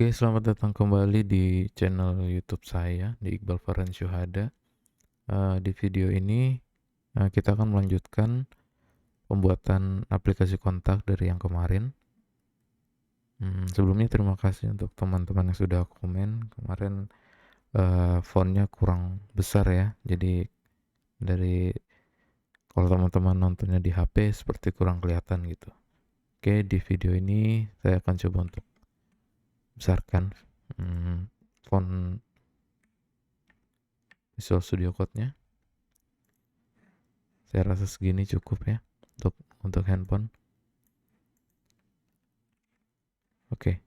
Oke, selamat datang kembali di channel YouTube saya, di Iqbal Farhan Syuhada. Di video ini kita akan melanjutkan pembuatan aplikasi kontak dari yang kemarin. Sebelumnya terima kasih untuk teman-teman yang sudah komen. Kemarin fontnya kurang besar ya, jadi dari kalau teman-teman nontonnya di HP seperti kurang kelihatan gitu. Oke, di video ini saya akan coba untuk besarkan font Visual Studio Code-nya. Saya rasa segini cukup ya untuk handphone. Oke.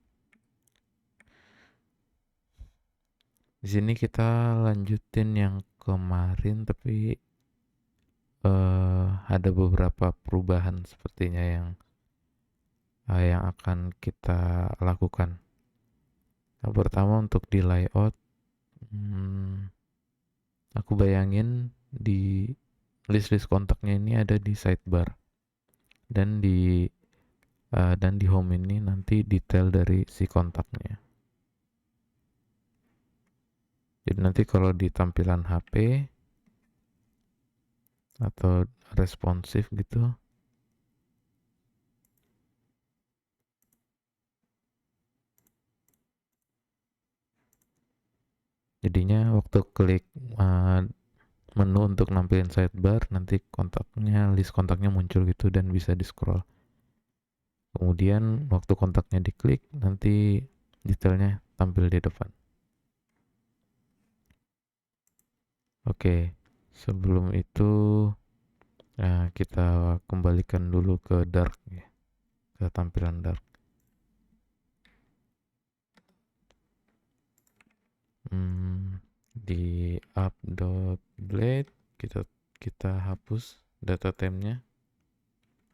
Di sini kita lanjutin yang kemarin tapi ada beberapa perubahan sepertinya yang akan kita lakukan. Yang pertama untuk di layout, aku bayangin di list-list kontaknya ini ada di sidebar dan di home ini nanti detail dari si kontaknya. Jadi nanti kalau di tampilan HP atau responsif gitu, jadinya waktu klik menu untuk nampilin sidebar, nanti list kontaknya muncul gitu dan bisa di scroll. Kemudian waktu kontaknya diklik, nanti detailnya tampil di depan. Oke, sebelum itu kita kembalikan dulu ke dark ya, ke tampilan dark. Di app.blade kita hapus data temnya,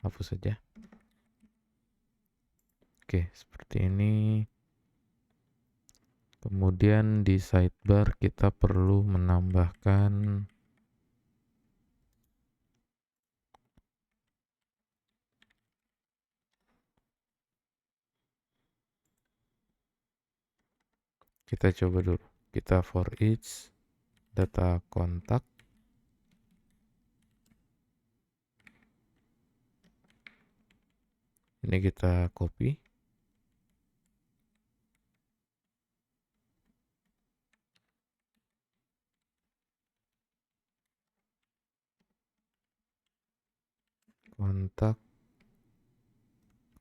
hapus saja. Oke, seperti ini. Kemudian di sidebar kita perlu menambahkan kita coba dulu. Kita for each data kontak. Ini kita copy. Kontak.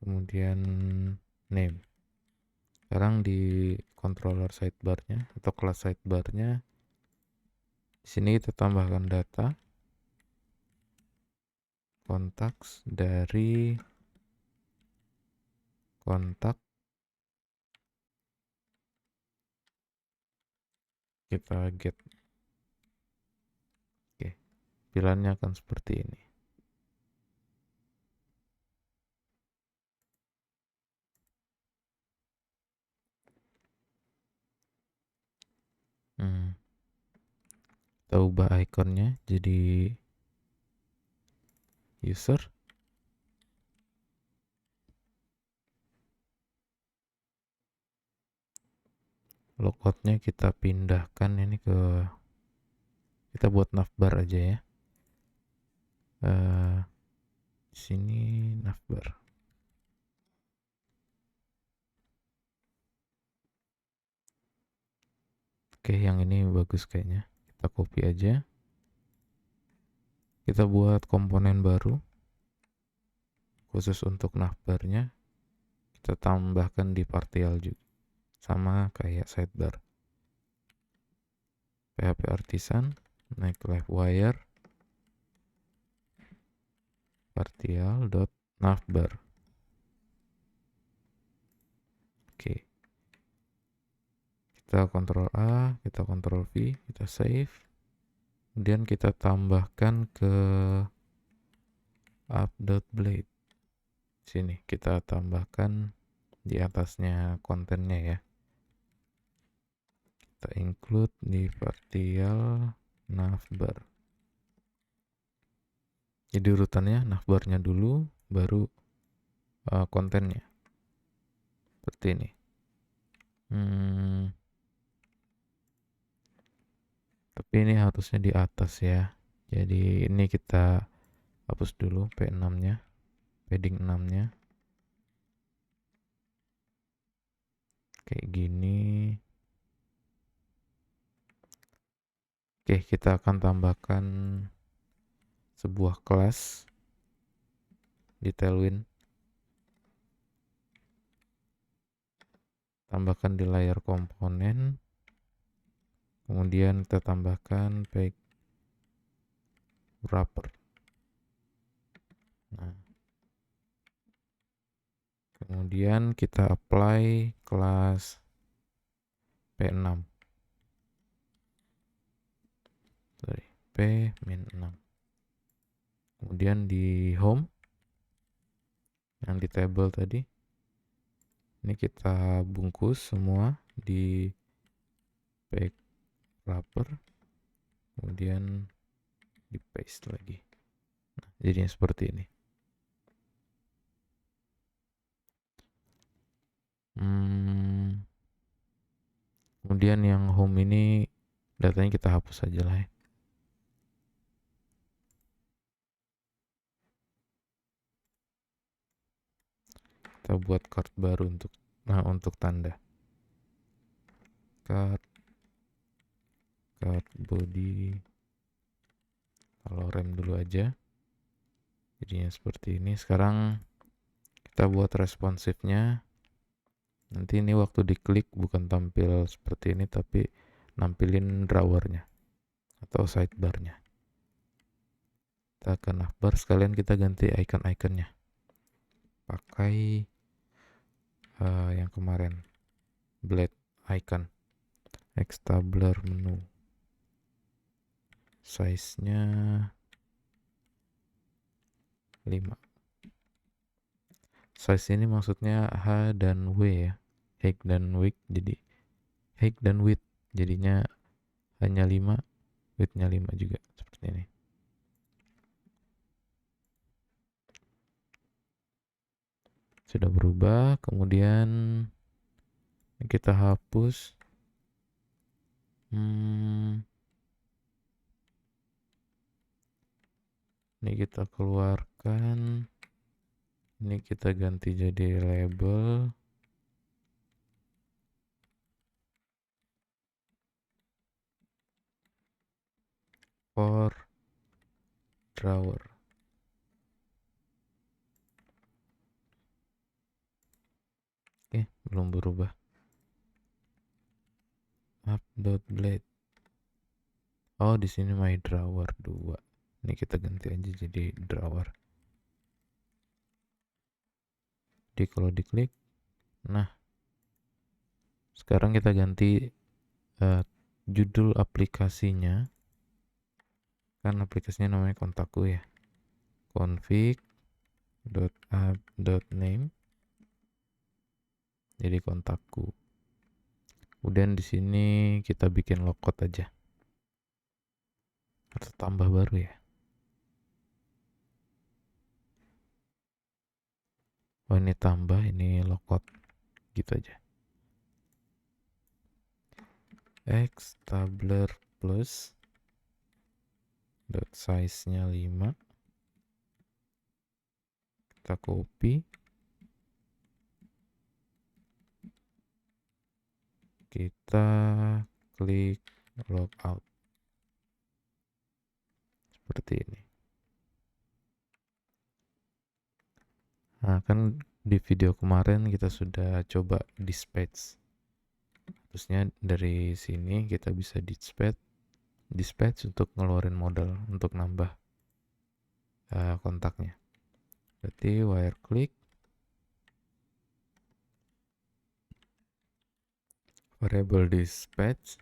Kemudian name. Sekarang di controller sidebarnya atau kelas sidebarnya, di sini kita tambahkan data kontaks dari kontak. Kita get. Oke, pilihannya akan seperti ini. Kita ubah ikonnya jadi user. Logoutnya kita pindahkan ini kita buat navbar aja ya. Sini navbar. Oke, yang ini bagus kayaknya. Kita copy aja. Kita buat komponen baru khusus untuk navbarnya. Kita tambahkan di partial juga, sama kayak sidebar. PHP artisan, naik left wire, partial.navbar. Oke. Kita Ctrl A, kita Ctrl V, kita save. Kemudian kita tambahkan ke app.blade. Sini kita tambahkan di atasnya kontennya ya. Kita include di partial navbar. Jadi urutannya navbarnya dulu, baru kontennya. Seperti ini. Hmm, tapi ini harusnya di atas ya. Jadi ini kita hapus dulu P6-nya, padding 6-nya. Kayak gini. Oke, kita akan tambahkan sebuah kelas di Tailwind. Tambahkan di layer komponen. Kemudian kita tambahkan page wrapper. Nah, kemudian kita apply kelas P6. Sorry, P-6. Kemudian di home, yang di table tadi, ini kita bungkus semua di page wrapper. Kemudian di paste lagi. Nah, jadinya seperti ini. Kemudian yang home ini datanya kita hapus aja lah ya. Kita buat card baru untuk tanda. Card body. Kalau rem dulu aja. Jadinya seperti ini. Sekarang kita buat responsifnya. Nanti ini waktu diklik bukan tampil seperti ini, tapi nampilin drawernya atau sidebarnya. Kita ke navbar, sekalian kita ganti icon-iconnya. Pakai yang kemarin, blade icon, extabler menu. Size-nya 5. Size ini maksudnya H dan W ya. Height dan width, jadi height dan width jadinya hanya 5, width-nya 5 juga seperti ini. Sudah berubah, kemudian kita hapus. Ini kita keluarkan. Ini kita ganti jadi label. For drawer. Oke, belum berubah. Up.blade. Oh, di sini my drawer 2. Ini kita ganti aja jadi drawer. Jadi kalau diklik, nah, sekarang kita ganti judul aplikasinya. Kan aplikasinya namanya kontakku ya. config.app.name. Jadi kontakku. Kemudian di sini kita bikin logout aja. Atau tambah baru ya. Oh, ini tambah, ini logout. Gitu aja. Extabler plus dot size-nya 5. Kita copy. Kita klik logout. Seperti ini. Nah, kan di video kemarin kita sudah coba dispatch. Terusnya dari sini kita bisa dispatch untuk ngeluarin modal untuk nambah kontaknya. Berarti wire click, variable dispatch,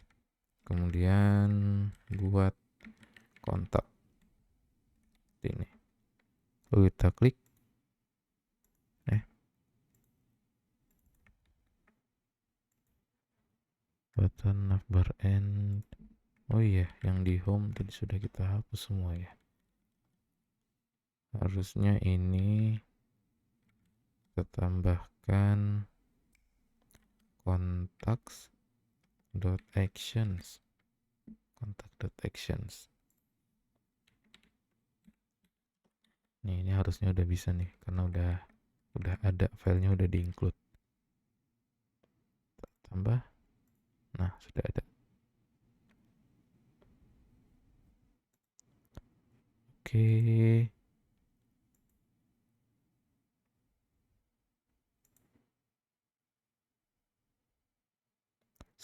kemudian buat kontak ini. Lalu kita klik, button navbar end. Oh iya, yang di home tadi sudah kita hapus semua ya. Harusnya ini kita tambahkan contacts.actions. Contact.actions. Nih, ini harusnya udah bisa nih karena udah ada filenya, udah di-include. Tambah. Nah, sudah ada. Oke.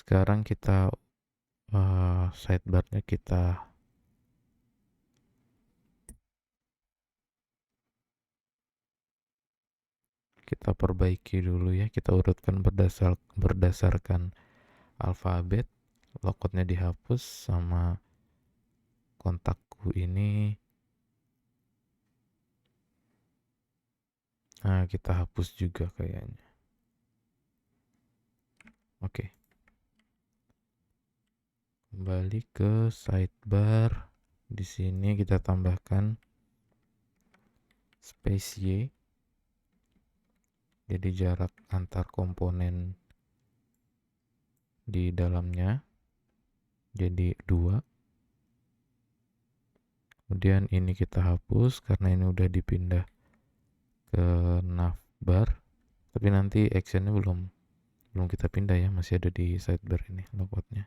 Sekarang kita sidebarnya kita perbaiki dulu ya. Kita urutkan berdasarkan alfabet. Logoutnya dihapus sama kontakku ini. Nah, kita hapus juga kayaknya. Oke. Kembali ke sidebar. Di sini kita tambahkan space Y. Jadi jarak antar komponen di dalamnya jadi 2. Kemudian ini kita hapus karena ini udah dipindah ke navbar. Tapi nanti actionnya belum kita pindah ya, masih ada di sidebar ini logoutnya.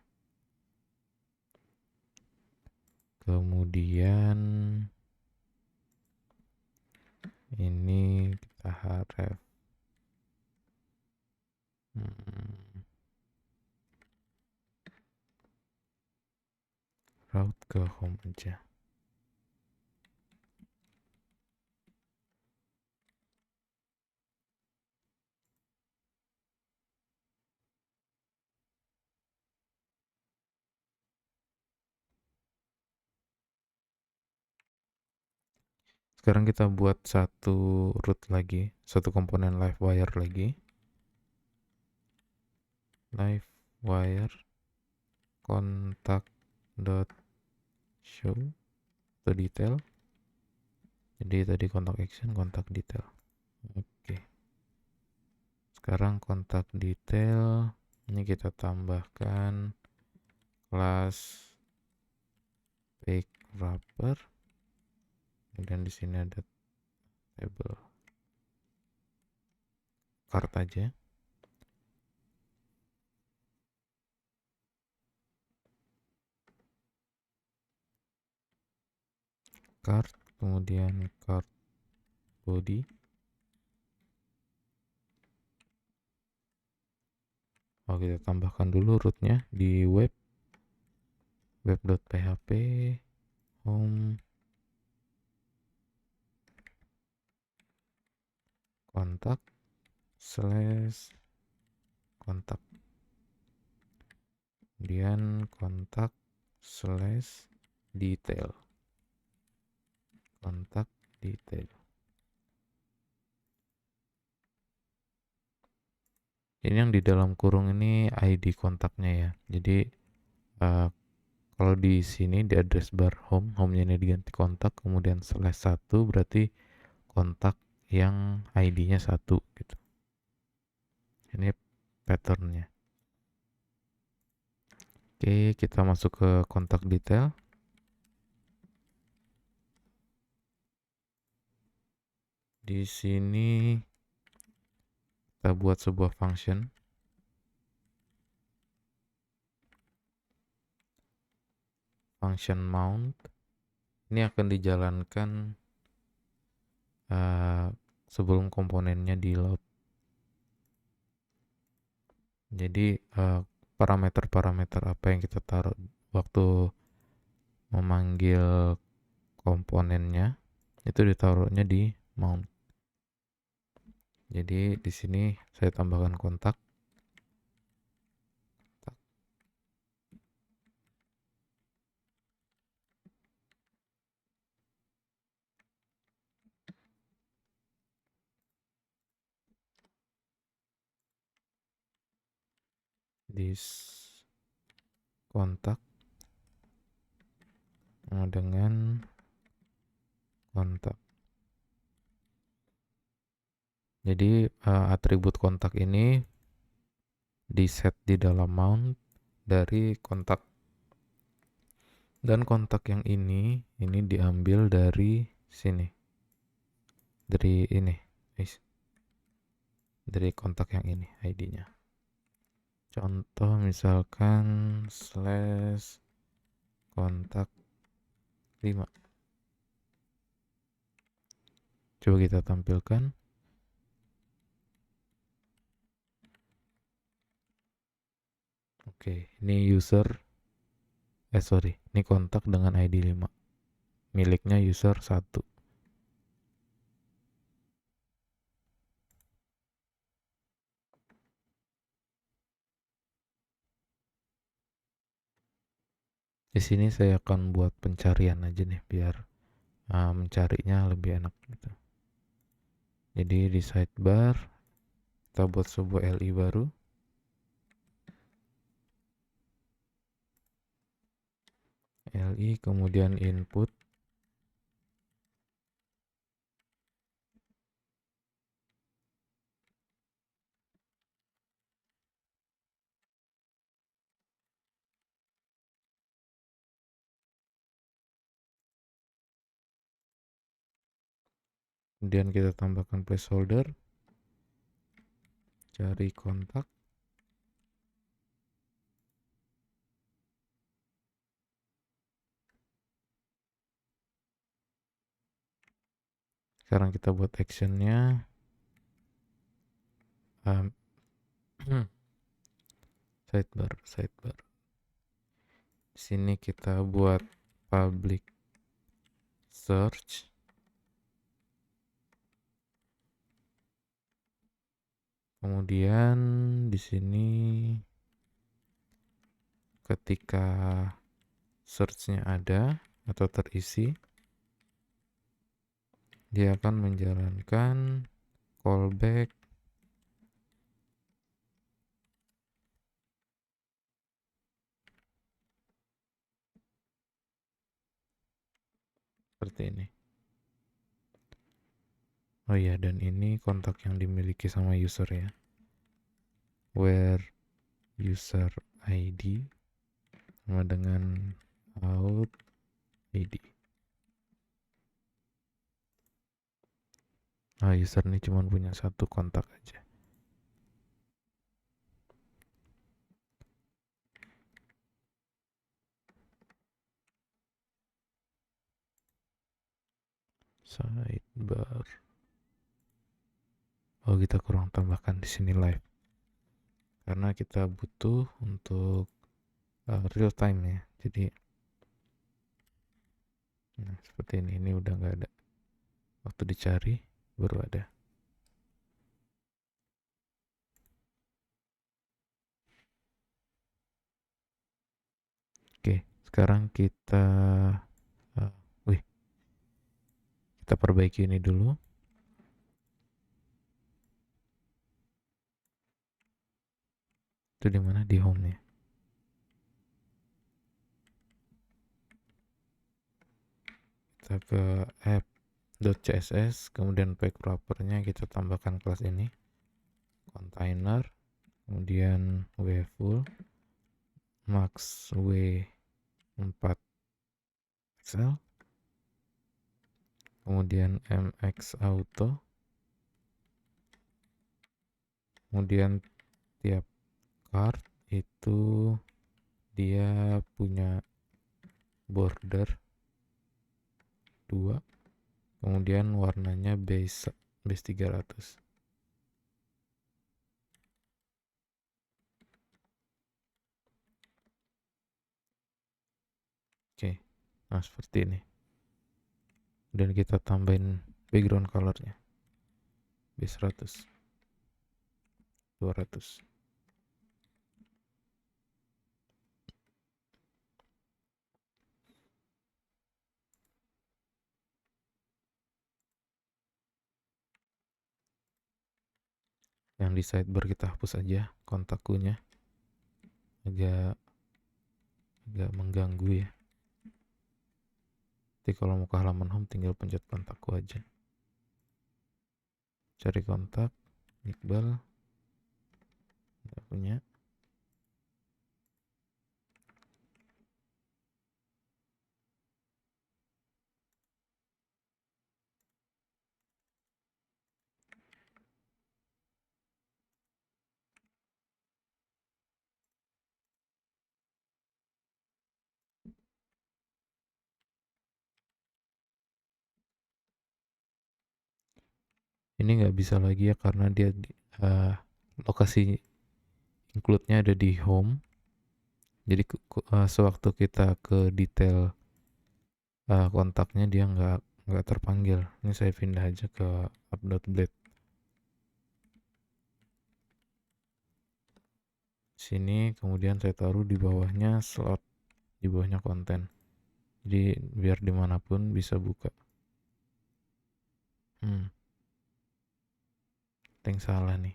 Kemudian ini kita harap route ke home aja. Sekarang kita buat satu root lagi, satu komponen livewire lagi. Livewire contact dot show atau detail. Jadi tadi kontak action, kontak detail. Oke. Sekarang kontak detail ini kita tambahkan kelas pick wrapper. Dan di sini ada table card aja. Card, kemudian card body. Oh, kita tambahkan dulu rootnya di web.php home kontak / kontak, kemudian kontak / detail, kontak detail. Ini yang di dalam kurung ini ID kontaknya ya. Jadi kalau di sini di address bar home-nya ini diganti kontak, kemudian / 1 berarti kontak yang ID-nya 1 gitu. Ini patternnya. Oke, kita masuk ke kontak detail. Di sini kita buat sebuah function. Function mount. Ini akan dijalankan sebelum komponennya di load. Jadi parameter-parameter apa yang kita taruh waktu memanggil komponennya itu ditaruhnya di mount. Jadi di sini saya tambahkan kontak. This kontak dengan kontak. Jadi atribut kontak ini di set di dalam mount dari kontak, dan kontak yang ini diambil dari sini, dari ini, dari kontak yang ini ID-nya. Contoh misalkan slash kontak 5. Coba kita tampilkan. Oke, ini ini kontak dengan ID 5. Miliknya user 1. Di sini saya akan buat pencarian aja nih biar mencarinya lebih enak gitu. Jadi di sidebar kita buat sebuah LI baru. LI kemudian input. Kemudian kita tambahkan placeholder. Cari kontak. Sekarang kita buat actionnya. Sidebar. Di sini kita buat public search. Kemudian di sini ketika search-nya ada atau terisi, dia akan menjalankan callback seperti ini. Oh iya, dan ini kontak yang dimiliki sama user ya. Where user ID sama dengan out ID. User ini cuma punya satu kontak aja. Sidebar. Oh, kita kurang tambahkan di sini live. Karena kita butuh untuk real time ya. Jadi seperti ini udah nggak ada. Waktu dicari baru ada. Oke, sekarang kita kita perbaiki ini dulu. Itu di mana? Di home nya. Kita ke app.css, kemudian pack wrapper-nya kita tambahkan kelas ini. Container, kemudian wfull, max w4 pixel, kemudian mx auto, kemudian tiap card itu dia punya border 2, kemudian warnanya base 300. Oke, nah seperti ini. Dan kita tambahin background colornya base 100, 200. Yang di sidebar kita hapus aja kontakkunya, agak mengganggu ya. Jadi kalau mau ke halaman home tinggal pencet kontakku aja. Cari kontak Iqbal, nggak punya. Ini nggak bisa lagi ya karena dia lokasi include-nya ada di home. Jadi sewaktu kita ke detail kontaknya dia nggak terpanggil. Ini saya pindah aja ke upload blade. Sini kemudian saya taruh di bawahnya slot, di bawahnya konten. Jadi biar dimanapun bisa buka. Yang salah nih.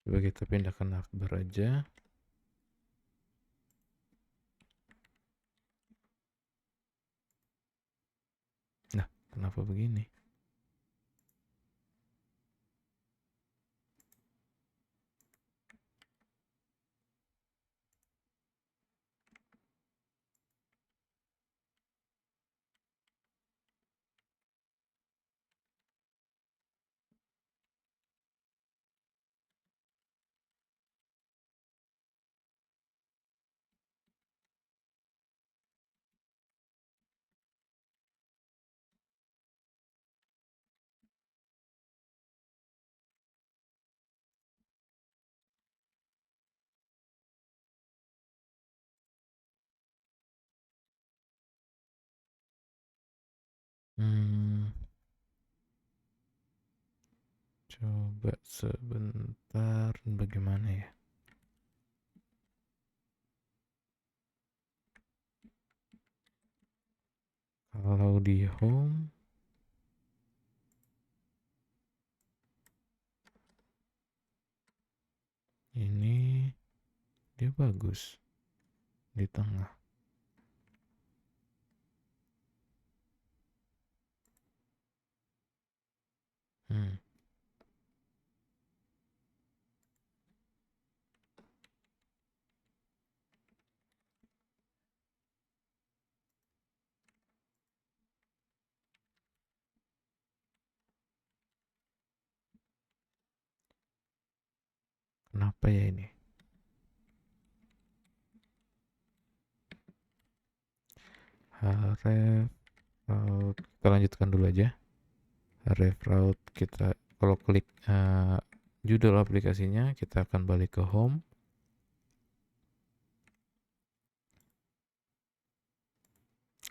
Coba kita pindahkan navbar aja. Nah, kenapa begini? Coba sebentar, bagaimana ya? Kalau di home, ini dia bagus di tengah. Hmm, kenapa ya ini? Href route, kita lanjutkan dulu aja. Href route kita kalau klik judul aplikasinya, kita akan balik ke home.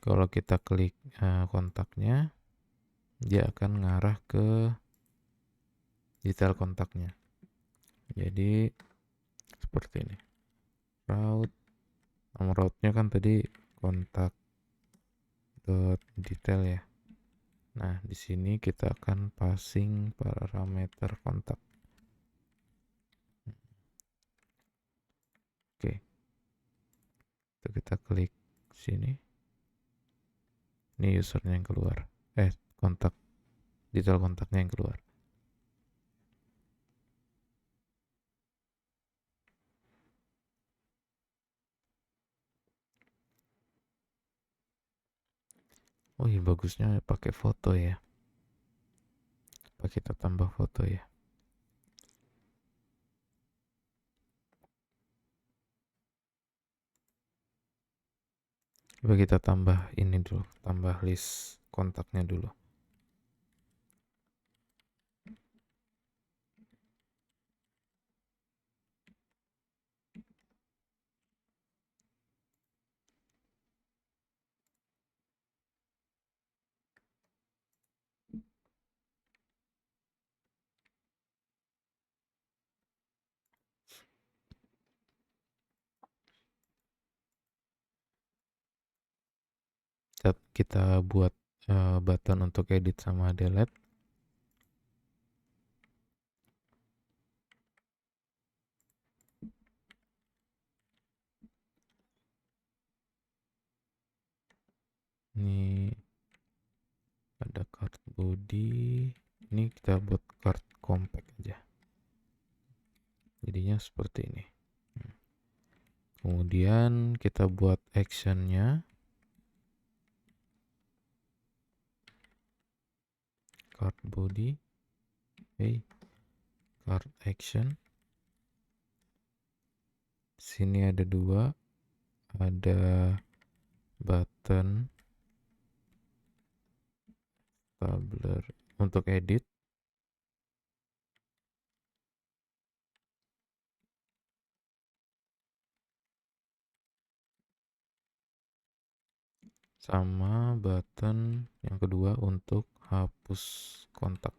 Kalau kita klik kontaknya, dia akan ngarah ke detail kontaknya. Jadi seperti ini. Route, nomor route-nya kan tadi kontak detail ya. Nah, di sini kita akan passing parameter kontak. Oke. Itu kita klik sini. Ini usernya yang keluar. Kontak, detail kontaknya yang keluar. Oh iya, bagusnya pakai foto ya. Kita tambah foto ya. Coba kita tambah ini dulu, tambah list kontaknya dulu. Kita buat button untuk edit sama delete. Ini ada card body. Ini kita buat card compact aja. Jadinya seperti ini. Kemudian kita buat actionnya. card body, card action. Sini ada dua, ada button tabler untuk edit, sama button yang kedua untuk hapus kontak.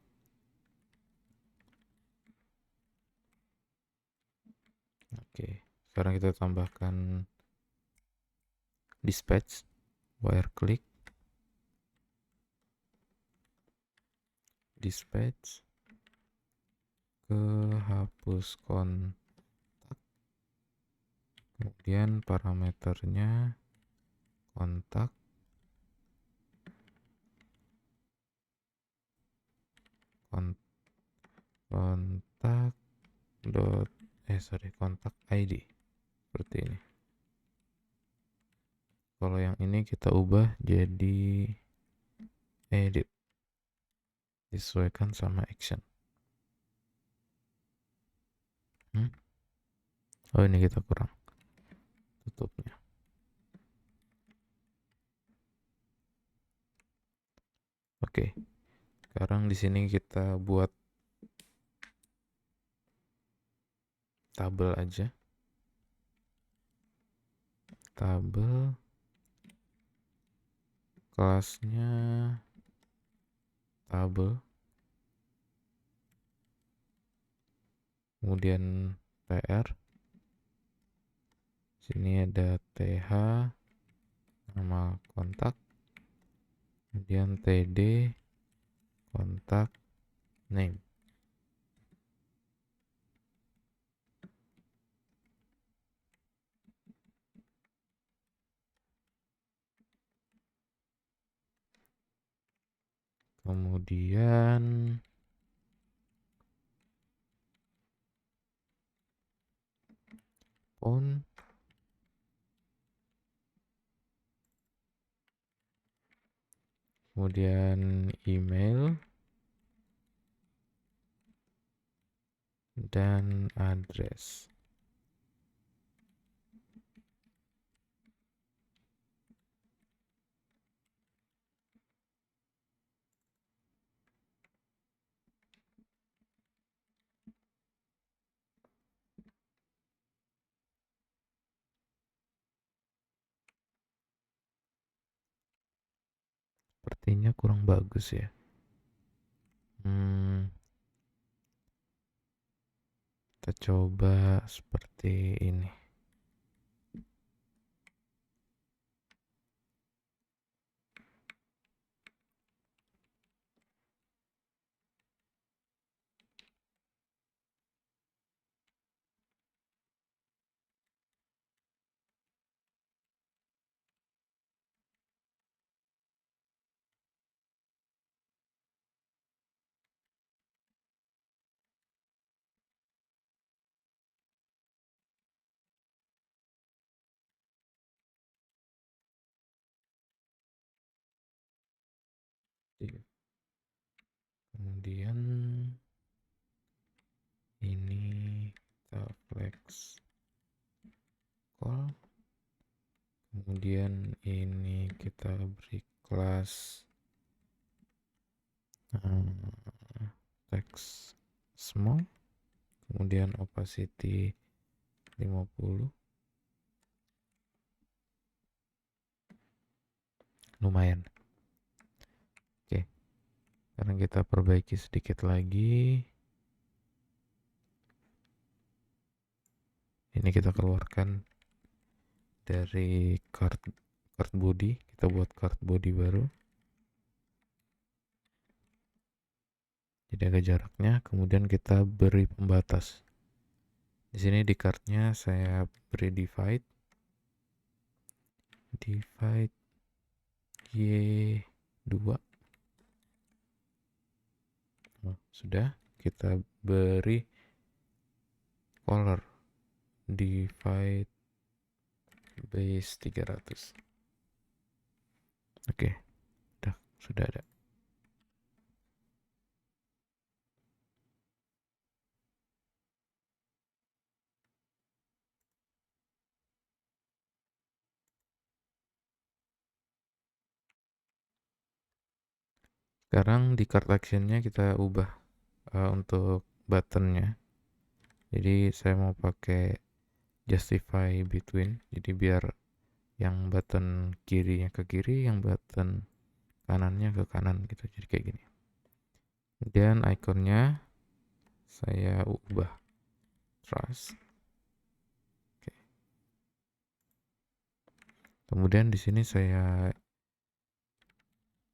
Oke, sekarang kita tambahkan dispatch, wire click, dispatch ke hapus kontak, kemudian parameternya kontak, kontak kontak ID seperti ini. Kalau yang ini kita ubah jadi edit, disesuaikan sama action. Oh, ini kita kurang tutupnya. Oke, sekarang di sini kita buat tabel aja. Tabel kelasnya tabel, kemudian tr, sini ada th, nama kontak, kemudian td, kontak name. Kemudian phone, kemudian email, dan address. Sepertinya kurang bagus ya. Kita coba seperti ini. Kemudian ini kita flex call, kemudian ini kita beri kelas text small, kemudian opacity 50, lumayan. Oke, sekarang kita perbaiki sedikit lagi. Ini kita keluarkan dari card body, kita buat card body baru. Jadi agak jaraknya, kemudian kita beri pembatas. Di sini di cardnya saya beri divide Y2. Oh, sudah, kita beri color divide base 300. Oke, sudah ada. Sekarang di card actionnya kita ubah untuk buttonnya. Jadi saya mau pakai justify between, jadi biar yang button kirinya ke kiri, yang button kanannya ke kanan gitu, jadi kayak gini. Kemudian ikonnya saya ubah trust. Oke. Kemudian di sini saya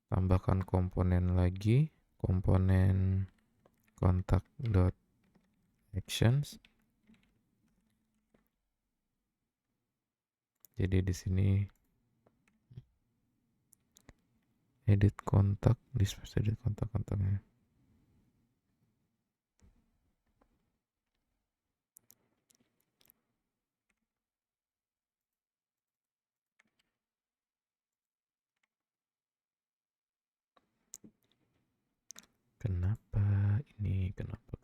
tambahkan komponen lagi, komponen contact.actions. Jadi di sini edit kontak, display edit kontak-kontaknya. Kenapa ini? Kenapa?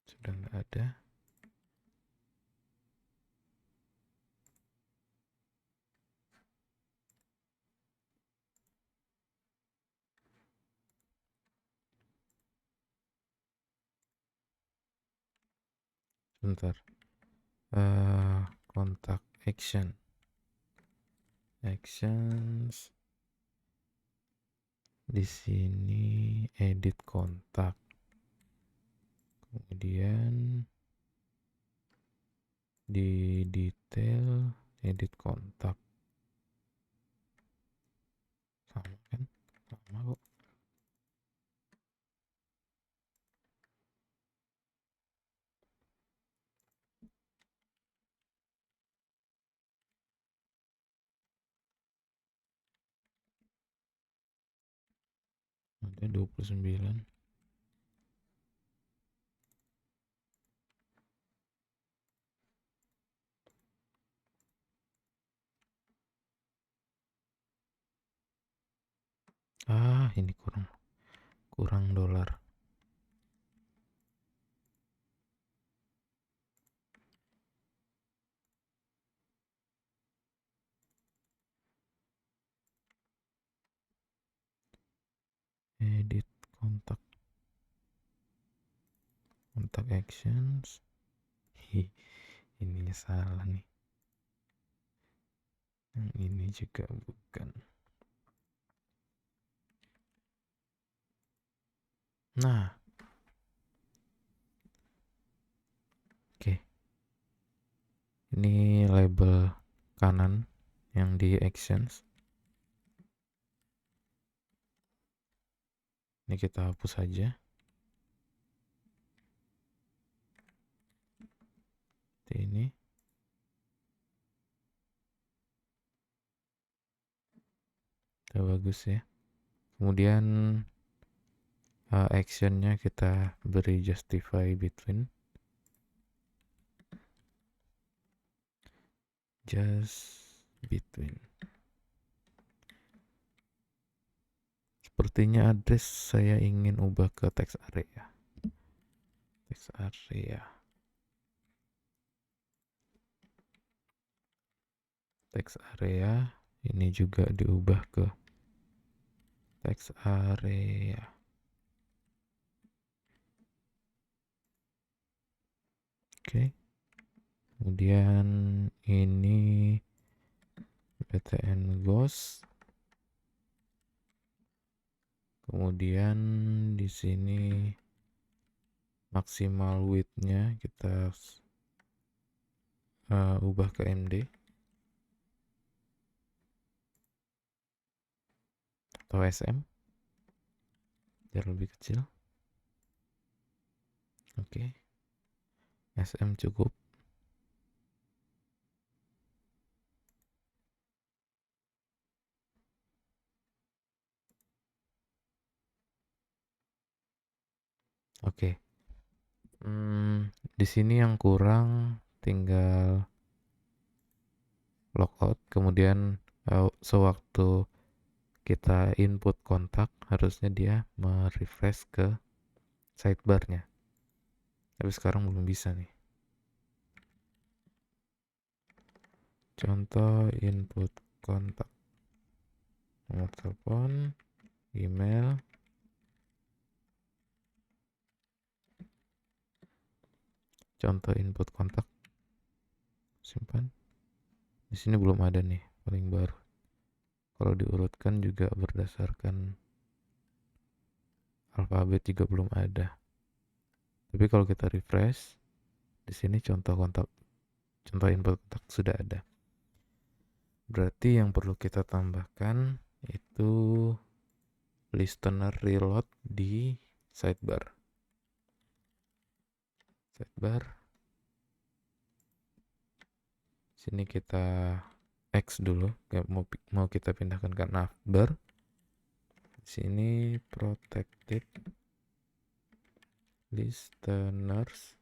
Sudah nggak ada. Sebentar. Kontak actions. Di sini edit kontak. Kemudian di detail edit kontak. Sama kan? Sama kok. Ada 29. Ini kurang dolar. Edit kontak actions. Ininya salah nih. Yang ini juga bukan. Nah, oke. Ini label kanan yang di actions. Ini kita hapus saja. Ini udah bagus ya. Kemudian actionnya kita beri justify between. Just between. Sepertinya address saya ingin ubah ke text area. Text area. Text area ini juga diubah ke text area. Oke. Kemudian ini btn ghost. Kemudian di sini maksimal width-nya kita ubah ke MD atau SM biar lebih kecil. Oke. SM cukup. Oke. Di sini yang kurang tinggal logout, kemudian sewaktu kita input kontak harusnya dia merefresh ke sidebarnya. Tapi sekarang belum bisa nih. Contoh input kontak, nomor telepon, email, contoh input kontak, simpan. Di sini belum ada nih, paling baru. Kalau diurutkan juga berdasarkan alfabet juga belum ada. Tapi kalau kita refresh, di sini contoh kontak, contoh input kontak sudah ada. Berarti yang perlu kita tambahkan itu listener reload di sidebar. Sini kita X dulu, mau kita pindahkan ke navbar. Di sini protected listeners,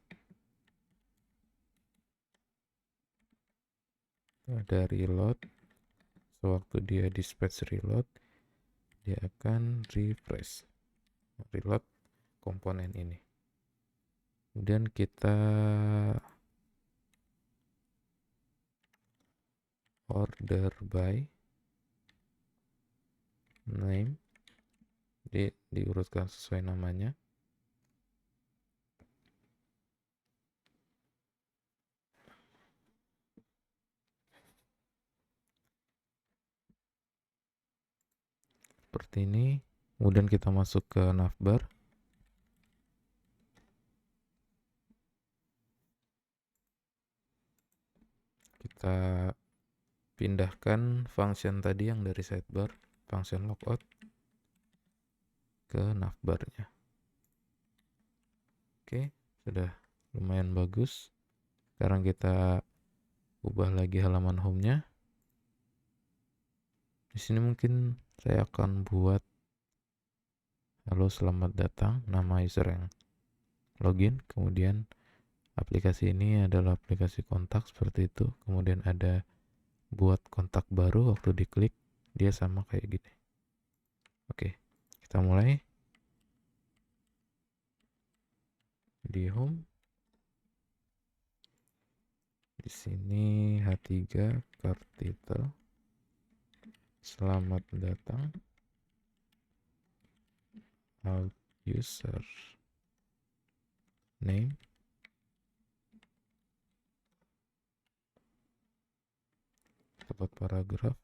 ada reload. Sewaktu dia dispatch reload, dia akan refresh, reload komponen ini. Kemudian kita order by name, diurutkan sesuai namanya. Seperti ini. Kemudian kita masuk ke navbar. Kita pindahkan function tadi yang dari sidebar, function logout, ke navbarnya. Oke, sudah lumayan bagus. Sekarang kita ubah lagi halaman home-nya. Di sini mungkin saya akan buat halo selamat datang, nama user yang login. Kemudian aplikasi ini adalah aplikasi kontak seperti itu. Kemudian ada buat kontak baru, waktu diklik dia sama kayak gini. Oke, kita mulai. Di home, di sini H3 card title, selamat datang, out user name, tempat paragraf,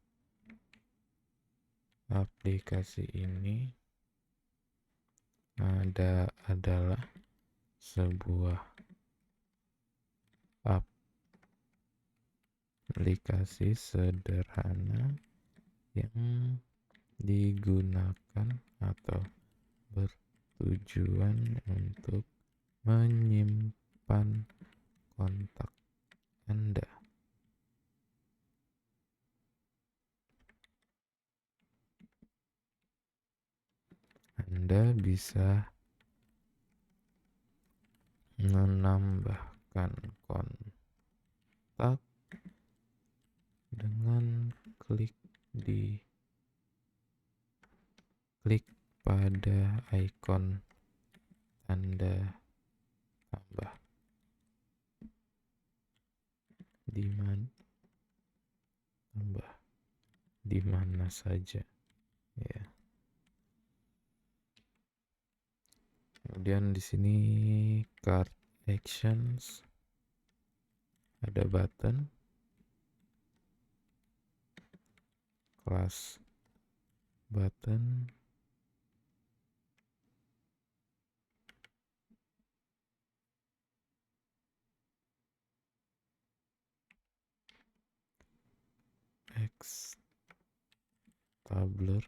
aplikasi ini adalah sebuah aplikasi sederhana yang digunakan atau bertujuan untuk menyimpan kontak Anda. Anda bisa menambahkan kontak dengan klik pada ikon tanda tambah di mana saja, ya. Kemudian di sini card actions, ada button, class button, X tabler,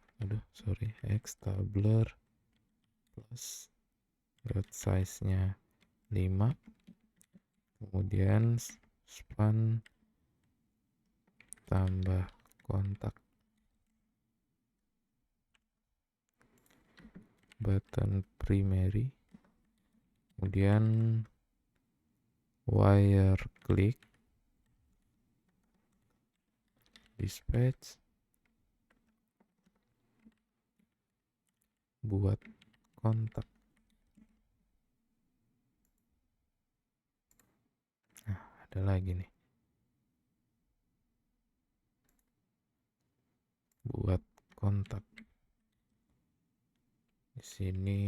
X tabler plus size-nya 5. Kemudian span tambah kontak, button primary, kemudian wire click, dispatch, buat kontak. Nah, ada lagi nih. kontak. Di sini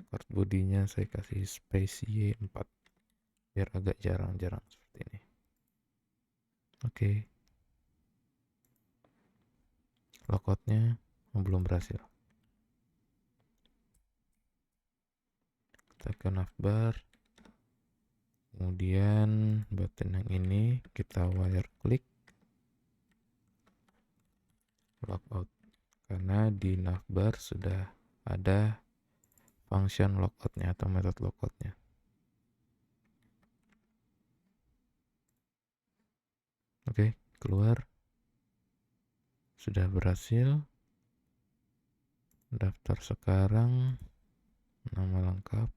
card bodinya saya kasih space Y4 biar agak jarang-jarang seperti ini. Oke. Logoutnya belum berhasil. Kita ke navbar. Kemudian button yang ini kita wire click logout, karena di navbar sudah ada function logoutnya atau metode logoutnya. Oke, keluar. Sudah berhasil. Daftar sekarang. Nama lengkap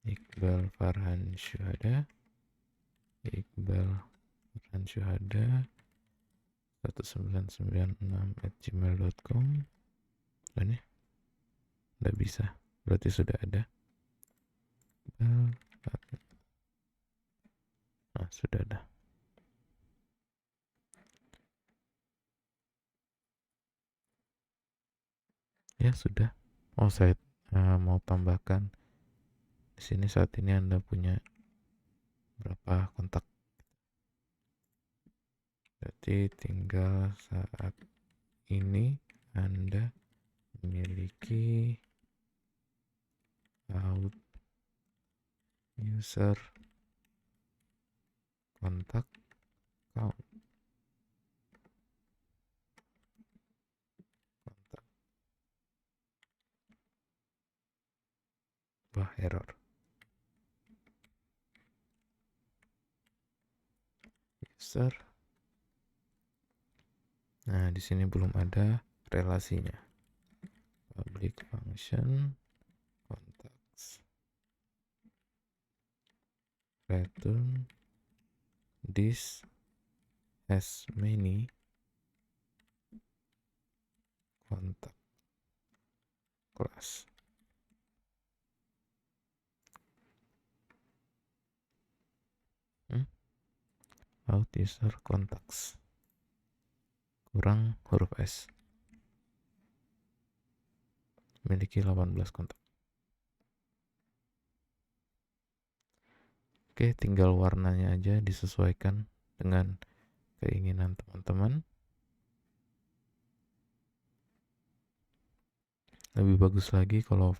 Iqbal Farhan Syuhada. Iqbal Farhan Syuhada 1996@gmail.com. Dan ya, udah bisa. Berarti sudah ada. Nah, sudah ada. Ya, sudah. Oh, saya mau tambahkan di sini saat ini Anda punya berapa kontak. Berarti tinggal saat ini Anda memiliki out user kontak count. Kontak. Wah, error. User. Nah, di sini belum ada relasinya. Public function contacts return this as many contact class. Out user contacts kurang huruf S. Memiliki 18 kontak. Oke, tinggal warnanya aja disesuaikan dengan keinginan teman-teman. Lebih bagus lagi kalau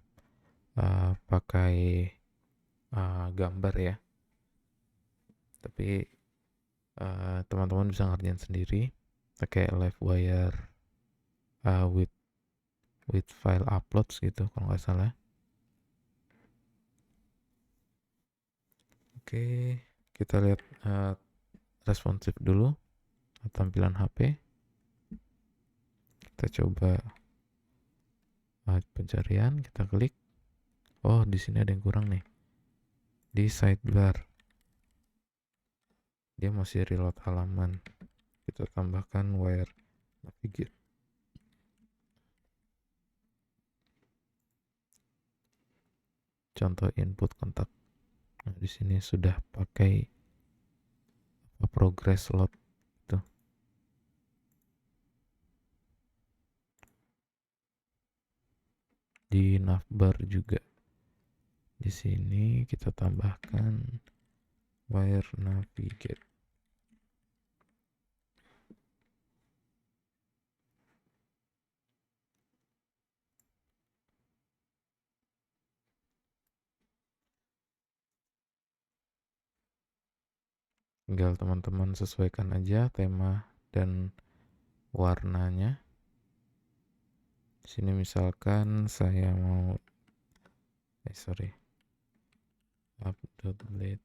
pakai gambar ya. Tapi teman-teman bisa ngerjain sendiri pakai live wire with file uploads gitu kalau nggak salah. Oke, kita lihat responsif dulu tampilan HP. Kita coba pencarian, kita klik. Oh, di sini ada yang kurang nih. Di sidebar dia masih reload halaman. Kita tambahkan wire navigate. Contoh input kontak. Nah, di sini sudah pakai progress load itu. Di navbar juga. Di sini kita tambahkan wire navigate. Tinggal teman-teman sesuaikan aja tema dan warnanya. Di sini misalkan saya mau update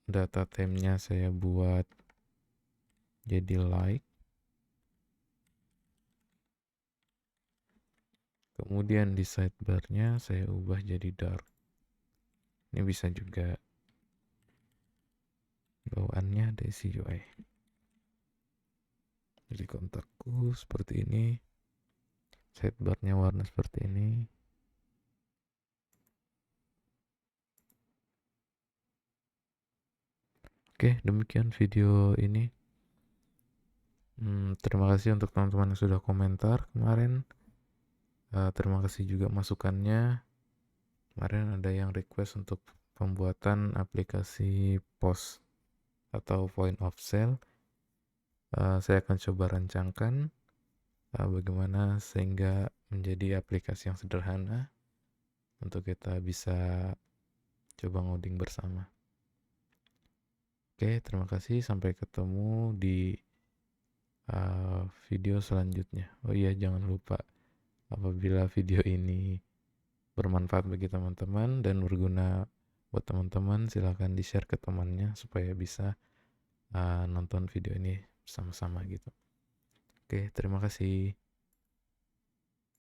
data temnya saya buat jadi light. Kemudian di sidebarnya saya ubah jadi dark. Ini bisa juga bawaannya Daisy UI. Jadi kontakku seperti ini, sidebarnya warna seperti ini. Oke, demikian video ini. Terima kasih untuk teman-teman yang sudah komentar kemarin. Terima kasih juga masukannya. Kemarin ada yang request untuk pembuatan aplikasi POS atau point of sale. Saya akan coba rancangkan bagaimana sehingga menjadi aplikasi yang sederhana untuk kita bisa coba ngoding bersama. Oke, terima kasih. Sampai ketemu di video selanjutnya. Oh iya, jangan lupa apabila video ini bermanfaat bagi teman-teman dan berguna buat teman-teman, silahkan di-share ke temannya supaya bisa nonton video ini bersama-sama gitu. Oke, terima kasih.